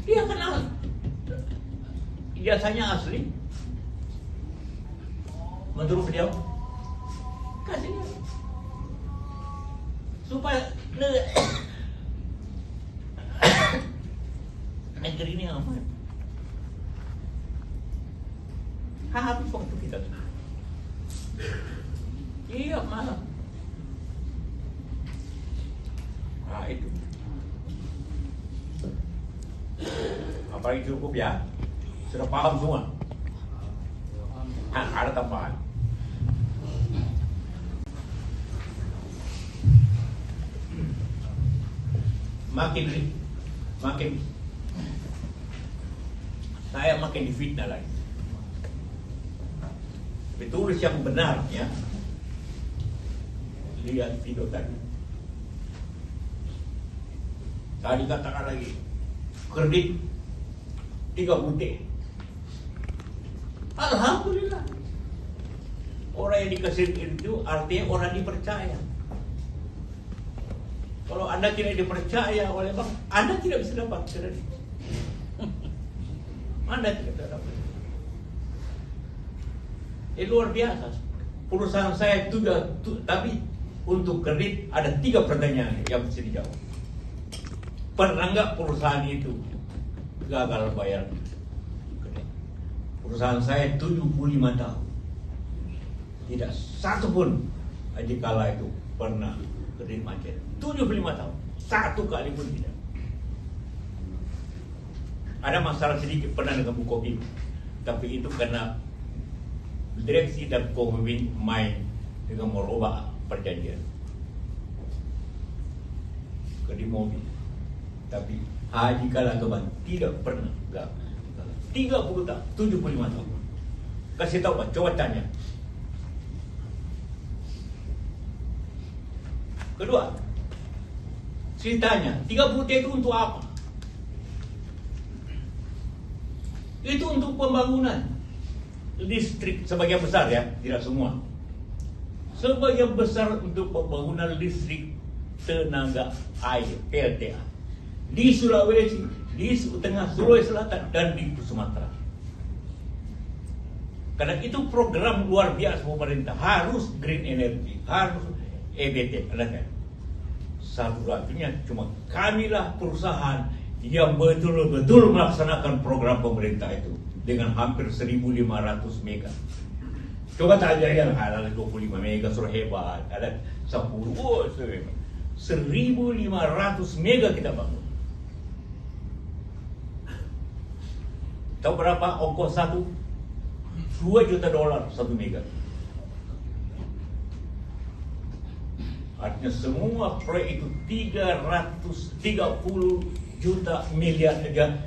Dia kenal ijazahnya asli. Menurut beliau, kasih dia supaya negeri ini aman. Habis waktu kita. Iya malah. Nah itu. Apalagi cukup ya? Sudah paham semua? Ada tambahan. Makin saya makin difitnah lagi. Tulis yang benar ya. Lihat video tadi. Tadi katakan lagi kredit 3 T. Alhamdulillah. Orang yang dikasih itu artinya orang dipercaya. Kalau Anda tidak dipercaya oleh bank, Anda tidak bisa dapat kredit. Anda tidak bisa dapat. Luar biasa. Perusahaan saya itu tapi untuk kredit ada 3 pertanyaan yang mesti dijawab. Pernah nggak perusahaan itu gagal bayar kredit? Perusahaan saya 75 tahun. Tidak satu pun Haji Kala itu pernah kredit macet. 75 tahun. Satu kali pun tidak. Ada masalah sedikit pernah dengan Bukopin. Tapi itu karena direksi dan pemimpin main dengan merubah perjanjian. Kredit mobil. Tapi Haji Kala Geban tidak pernah gagal. 30 tahun, 75 tahun. Kasih tahu Pak, coba tanya. Kedua, ceritanya 30 T itu untuk apa? Itu untuk pembangunan listrik sebagian besar ya, tidak semua. Sebagian besar untuk pembangunan listrik tenaga air PLTA di Sulawesi, di tengah Sulawesi Selatan dan di Sumatera. Karena itu program luar biasa pemerintah, harus green energy, harus EBT. Satu-satunya cuma kamilah perusahaan yang betul-betul melaksanakan program pemerintah itu dengan hampir 1.500 mega. Coba tanya yang ada 25 mega sudah hebat, ada 10, 1.500 mega kita bangun. Tahu berapa ongkos satu? $2 juta 1 mega. Artinya semua proyek itu 330 juta miliar, 3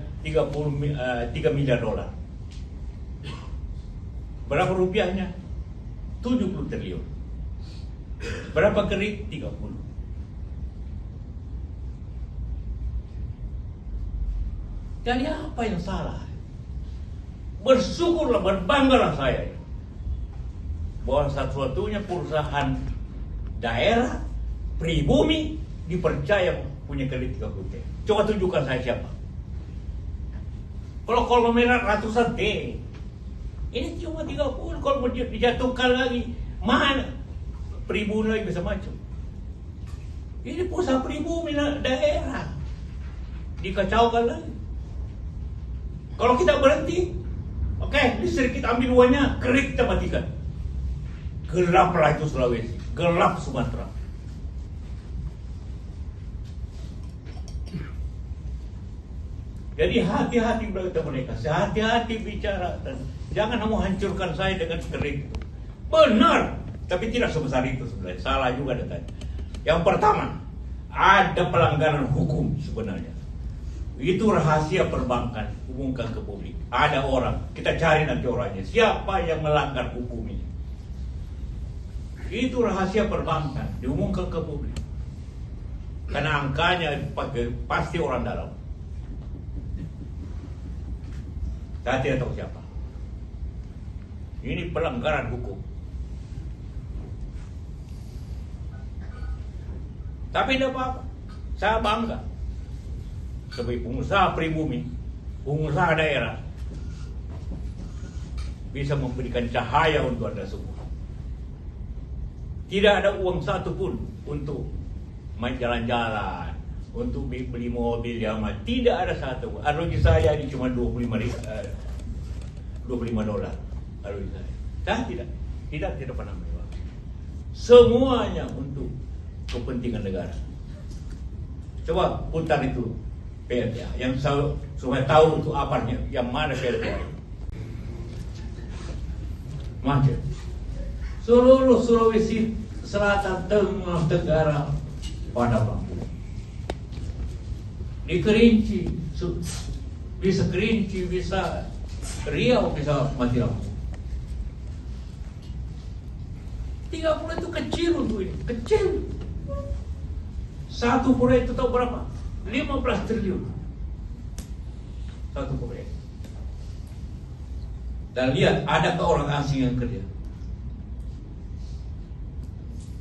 miliar dolar. Berapa rupiahnya? 70 triliun. Berapa kredit? 30. Jadi apa yang salah? Bersyukurlah, berbanggalah saya bahwa satu-satunya perusahaan daerah pribumi dipercaya punya kredit 30 T. Coba tunjukkan saya siapa. Kalau konglomerat ratusan T, ini cuma 30. Kalau mau dijatuhkan lagi, mana pribumi lagi bisa macam? Ini pusat pribumi daerah dikacaukan lagi. Kalau kita berhenti, oke, listrik kita ambil uangnya, kredit kita matikan. Gelaplah itu Sulawesi, gelap Sumatera. Jadi hati-hati berkata mereka, hati-hati bicara dan jangan mau hancurkan saya dengan kredit itu. Benar, tapi tidak sebesar itu sebenarnya. Salah juga datanya. Yang pertama, ada pelanggaran hukum sebenarnya. Itu rahasia perbankan, umumkan ke publik. Ada orang, kita cari nanti orangnya. Siapa yang melanggar hukum ini? Itu rahasia perbankan, diumumkan ke publik. Karena angkanya pasti orang dalam. Saya tidak tahu siapa. Ini pelanggaran hukum. Tapi tidak apa-apa. Saya bangga sebagai pengusaha pribumi, pengusaha daerah, bisa memberikan cahaya untuk Anda semua. Tidak ada uang satu pun untuk main jalan-jalan, untuk beli mobil yang tidak ada satu. Arloji saya ini cuma $25. Arloji saya tidak pernah mewah. Semuanya untuk kepentingan negara. Coba putar itu PLTA yang supaya tahu untuk apanya, yang mana PLTA itu. Macet. Seluruh Sulawesi Selatan, Tengah, Tenggara pada lampu. Di Kerinci, bisa Kerinci, bisa Riau, bisa mati lampu. 30 itu kecil untuk ini, kecil. Satu proyek itu tahu berapa? 15 triliun. Satu proyek. Dan lihat, adakah orang asing yang kerja?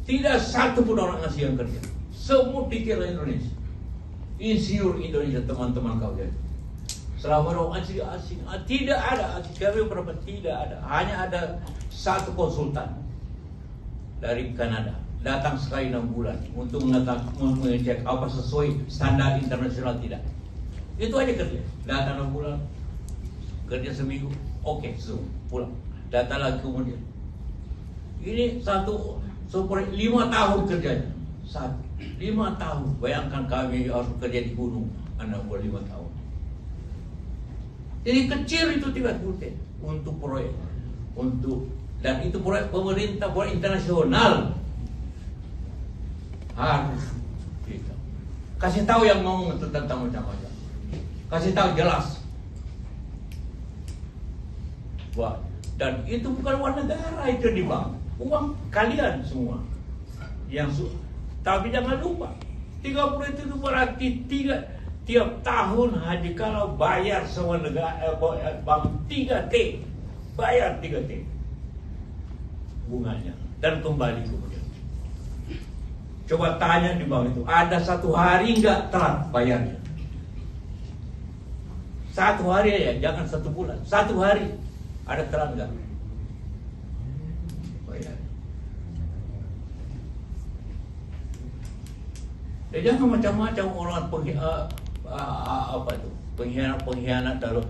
Tidak satu pun orang asing yang kerja. Semua pikiran Indonesia. Insinyur Indonesia, teman-teman kalian. Selama orang asing, tidak ada asing. Kami berapa? Tidak ada. Hanya ada satu konsultan dari Kanada. datang sekali 6 bulan untuk mengecek apa sesuai standar internasional tidak. Itu aja kerja. Datang 6 bulan, kerja seminggu, oke, pulang. Datang lagi kemudian. Ini satu 5 tahun kerjanya. 5 tahun. Bayangkan kami harus kerja di gunung, anak bulan 5 tahun. Jadi kecil itu 30 untuk proyek, dan itu proyek pemerintah, proyek internasional. Harus kita kasih tahu yang ngomong tentang macam-macam, kasih tahu jelas. Wah, dan itu bukan uang negara, itu di bank, uang kalian semua. Tapi jangan lupa 30 itu berarti tiap tahun haji kalau bayar semua negara bank 3T, bayar 3T bunganya dan kembali kemudian. Coba tanya di bank itu, ada 1 hari nggak telat bayarnya? 1 hari ya, jangan 1 bulan. 1 hari ada telat nggak? Bayar. Ya, jangan macam-macam orang pengkhianat dalam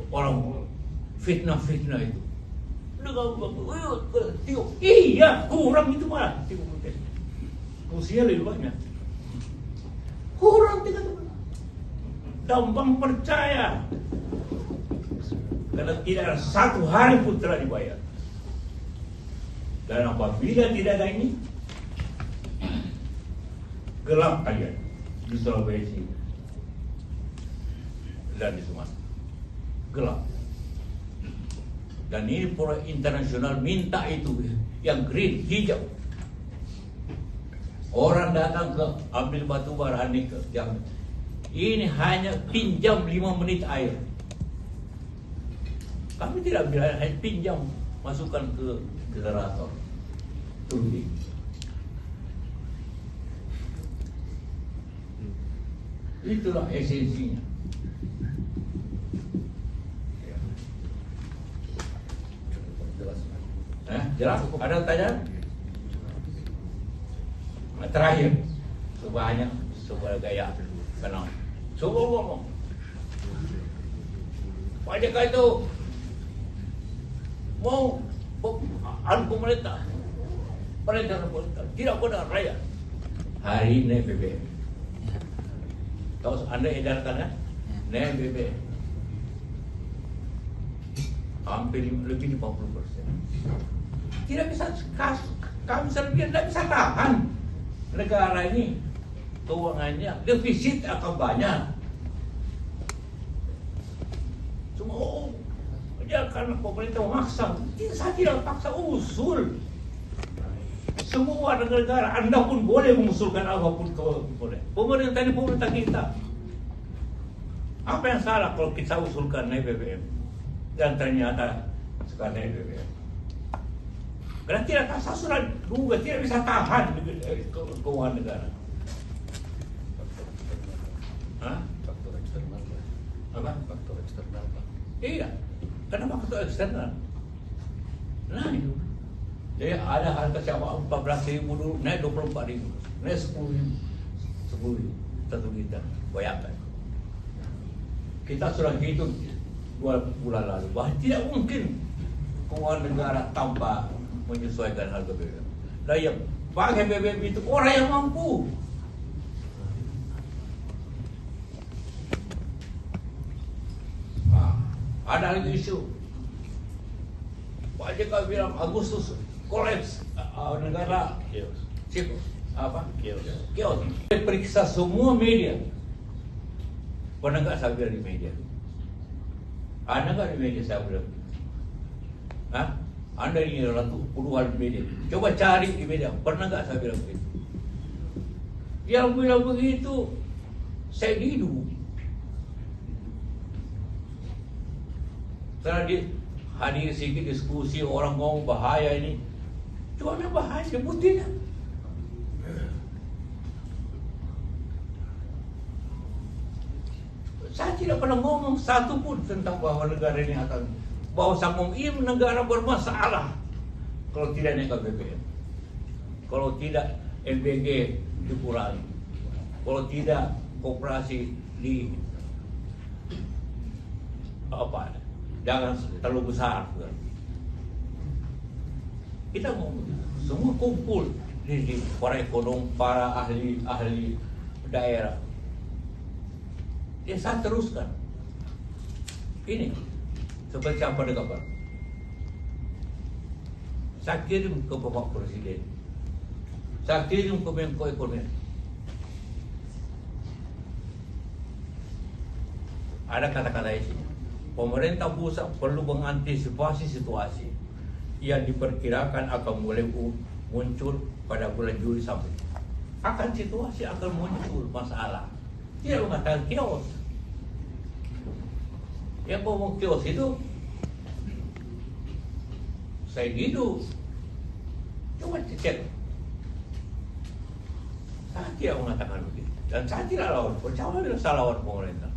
orang fitnah itu. Iya, kurang itu malah. Usia lebih banyak. Kurang 30. Gampang percaya. Karena tidak ada 1 hari pun telah dibayar. Dan apabila tidak ada ini, gelap kalian di Sulawesi dan di Sumatera. Gelap. Dan ini proyek internasional minta itu yang green, hijau. Orang datang ke ambil batu bara nikel, jangan. Ini hanya pinjam 5 menit air. Kami tidak bilang hanya pinjam, masukkan ke generator. Turbin. Itulah esensinya. Jelas? Ada pertanyaan? Terakhir, sebanyak sebuah gaya kenal. Coba ngomong. Pak JK itu mau pemerintah tidak benar rakyat. Hari ini naik BBM. Tahu Anda edarkan kan? Naik BBM. Hampir lebih 50%. Tidak bisa, kami Serbia tidak bisa tahan negara ini, keuangannya defisit akan banyak. Semua ya karena pemerintah memaksa. Saya tidak paksa usul. Semua negara, Anda pun boleh mengusulkan apapun boleh. Pemerintah ini pemerintah kita. Apa yang salah kalau kita usulkan naik BBM dan ternyata sekarang naik BBM? Karena tidak sasaran juga tidak bisa tahan keuangan negara. Faktor eksternal. Apa? Faktor eksternal. Iya, karena faktor eksternal. Nah itu. Jadi ada harga siapa 14.000 dulu, naik 24.000, naik 10.000, 1 liter. Bayangkan. Kita sudah hitung 2 bulan lalu bahwa tidak mungkin keuangan negara tanpa menyesuaikan harga BBM. Nah yang pakai BBM itu orang yang mampu. Ada lagi isu. Pak JK bilang Agustus kolaps negara. Kios. Periksa semua media. Pernah nggak saya bilang di media? Ada nggak di media saya bilang? Anda ini puluhan media. Coba cari di media. Pernah nggak saya bilang begitu? Yang bilang begitu, saya hidup. Setelah hadir sedikit diskusi, orang ngomong bahaya ini. Cuma bahaya, buktinya. Saya tidak pernah ngomong satu pun tentang bahwa negara ini akan, bahwa Samom ini negara bermasalah kalau tidak naik BBM, kalau tidak LPG dikurangi, kalau tidak koperasi di apa, jangan terlalu besar. Kita ngomong semua kumpul di para ekonom, para ahli daerah. Ya saya teruskan. Ini seperti apa kabar? Saya kirim ke Bapak Presiden. Saya kirim ke Menko Ekonomi. Ada kata-kata isinya. Pemerintah pusat perlu mengantisipasi situasi yang diperkirakan akan mulai muncul pada bulan Juli sampai. Akan situasi akan muncul masalah. Tidak mengatakan kios. Yang ngomong kios itu saya hidup. Coba cek. Saya tidak mengatakan begitu. Dan saya tidak lawan. Percaya bila saya lawan pemerintah.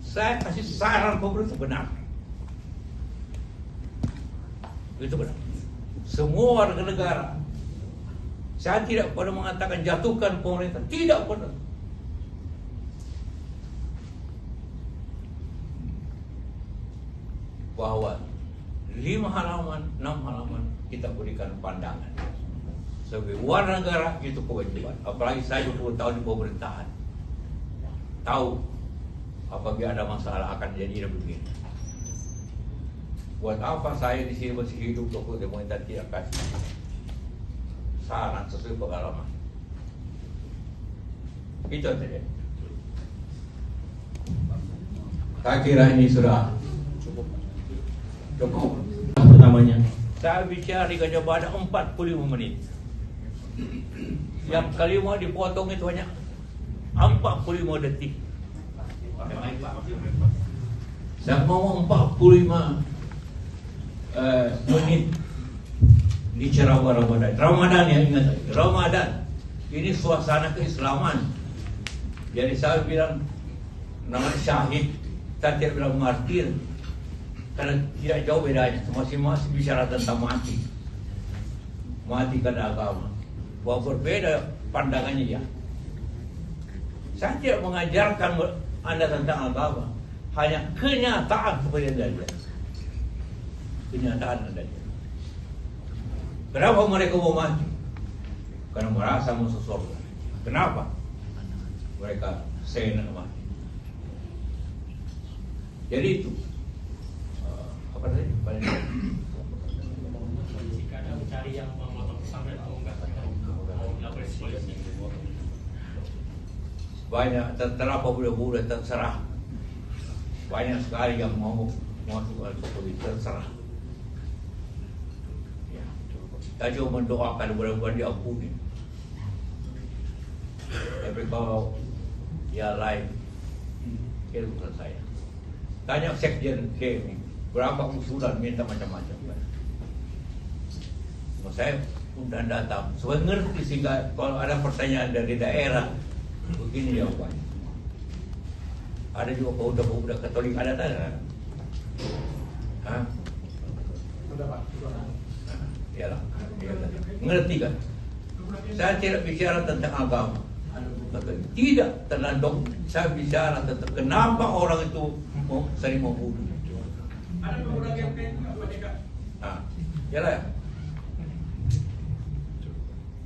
Saya kasih saran pemerintah benar. Itu benar. Semua warga negara. Saya tidak pernah mengatakan jatuhkan pemerintah. Tidak pernah. Bahwa 5 halaman, 6 halaman kita berikan pandangan. Sebagai warga negara itu kewajiban. Apalagi saya 20 tahun di pemerintahan. Tahu apabila ada masalah akan jadi begini. Buat apa saya di sini masih hidup kalau pemerintah tidak kasih saran sesuai pengalaman. Itu saja. Saya kira ini sudah cukup. Pertamanya, saya bicara di Gajah Mada 45 menit. Yang kelima dipotong itu hanya 45 detik. Saya mau 45 menit di ceramah Ramadan. Ramadan ya, ingat, Ramadan. Ini suasana keislaman. Jadi saya bilang nama syahid, saya tidak bilang martir. Karena tidak jauh bedanya, masing-masing bicara tentang mati. Mati karena agama. Bahwa berbeda pandangannya ya. Saya tidak mengajarkan Anda tentang agama. Hanya kenyataan seperti yang Anda. Kenyataan Anda. Kenapa mereka mau mati? Karena merasa masuk surga. Kenapa? Mereka senang mati. Jadi itu. Apa tadi? Kadang cari yang memotong sampai enggak banyak terserah pemuda-pemuda terserah. Banyak sekali yang mau masuk Jokowi terserah. Ya. Kita cuma mendoakan mudah-mudahan diampuni. Tapi kalau ya lain, itu bukan saya. Tanya sekjen KMI. Berapa usulan minta macam-macam. Saya undang datang. Saya ngerti sehingga kalau ada pertanyaan dari daerah, begini jawabannya. Ada juga pemuda-pemuda Katolik ada. Hah? Iyalah. Ngerti kan? Saya tidak bicara tentang agama. Tidak tentang saya bicara tentang kenapa orang itu sering membunuh. Ada pemuda campaign Pak JK. Yalah ya.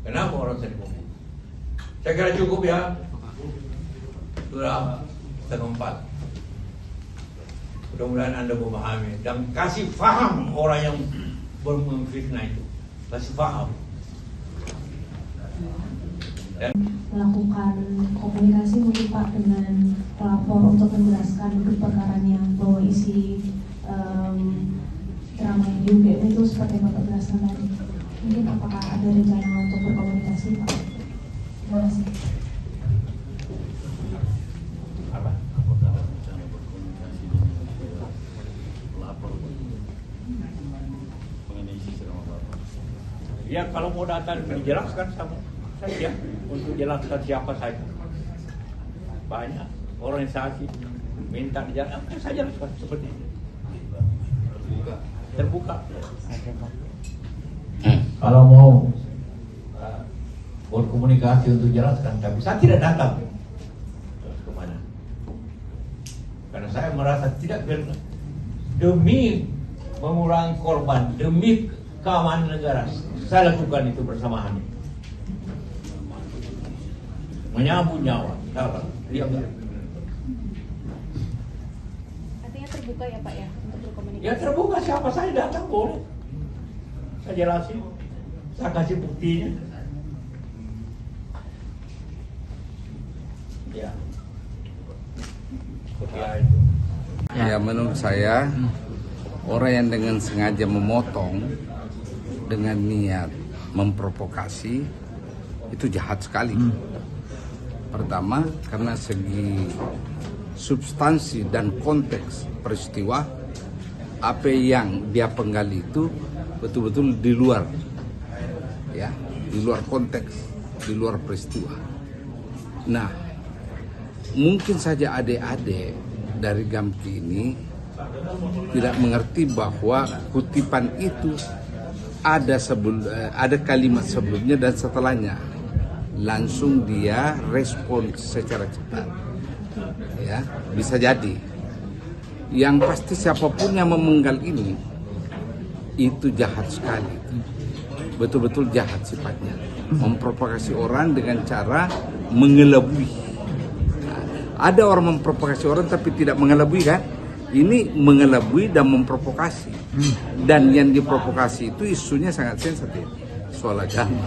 Kenapa orang sering membunuh? Saya kira cukup ya. Sudah 3:04. Mudah-mudahan Anda memahami dan kasih faham orang yang memfitnah itu. Kasih faham. Melakukan komunikasi mungkin Pak dengan pelapor untuk menjelaskan perkaranya bahwa isi drama yang di UGM itu seperti yang Bapak jelaskan tadi. Mungkin apakah ada rencana untuk berkomunikasi Pak? Terima kasih. Ya kalau mau datang dijelaskan sama saya untuk jelaskan siapa saja. Banyak organisasi minta dijalankan saja seperti itu. Terbuka. Kalau mau berkomunikasi untuk jelaskan, tapi saya tidak datang kemana. Karena saya merasa tidak benar. Demi mengurangi korban, demi keamanan negara, saya lakukan itu bersamaan. Menyambut nyawa, dia enggak. Artinya terbuka ya Pak ya untuk berkomunikasi? Ya terbuka, siapa saja datang boleh. Saya jelasin, saya kasih buktinya. Ya. Itu. Ya menurut saya orang yang dengan sengaja memotong dengan niat memprovokasi itu jahat sekali. Pertama karena segi substansi dan konteks peristiwa apa yang dia penggali itu betul-betul di luar, ya, di luar konteks, di luar peristiwa. Nah, mungkin saja adik-adik dari Gamki ini tidak mengerti bahwa kutipan itu ada kalimat sebelumnya dan setelahnya. Langsung dia respon secara cepat. Ya, bisa jadi. Yang pasti siapapun yang memenggal ini itu jahat sekali. Betul-betul jahat sifatnya. Memprovokasi orang dengan cara mengelabui. Ada orang memprovokasi orang tapi tidak mengelabui kan? Ini mengelabui dan memprovokasi. Dan yang diprovokasi itu isunya sangat sensitif. Soal agama.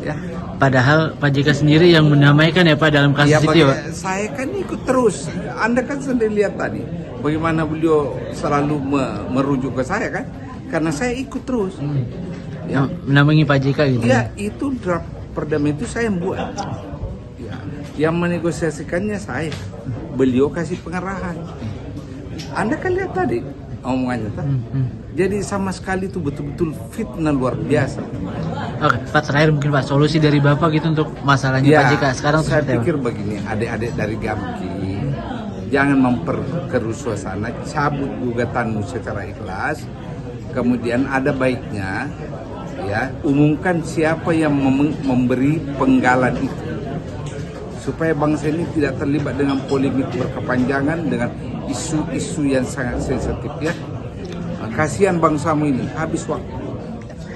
Ya. Padahal Pak JK sendiri yang mendamaikan ya Pak dalam kasus itu ya Pak? Saya kan ikut terus. Anda kan sendiri lihat tadi bagaimana beliau selalu merujuk ke saya kan? Karena saya ikut terus. Ya, mendampingi Pak JK gitu. Ya, itu draft perdamaian itu saya yang buat. Ya, yang menegosiasikannya saya. Beliau kasih pengarahan. Anda kan lihat tadi omongannya tak? Jadi sama sekali itu betul-betul fitnah luar biasa. Oke, Pak terakhir mungkin Pak solusi dari Bapak gitu untuk masalahnya Ya, Pak JK sekarang saya seperti apa? pikir begini, adik-adik dari Gamki jangan memperkeruh suasana, cabut gugatanmu secara ikhlas. Kemudian ada baiknya ya umumkan siapa yang memberi penggalan itu supaya bangsa ini tidak terlibat dengan polemik berkepanjangan dengan isu-isu yang sangat sensitif ya. Kasihan bangsamu ini habis waktu.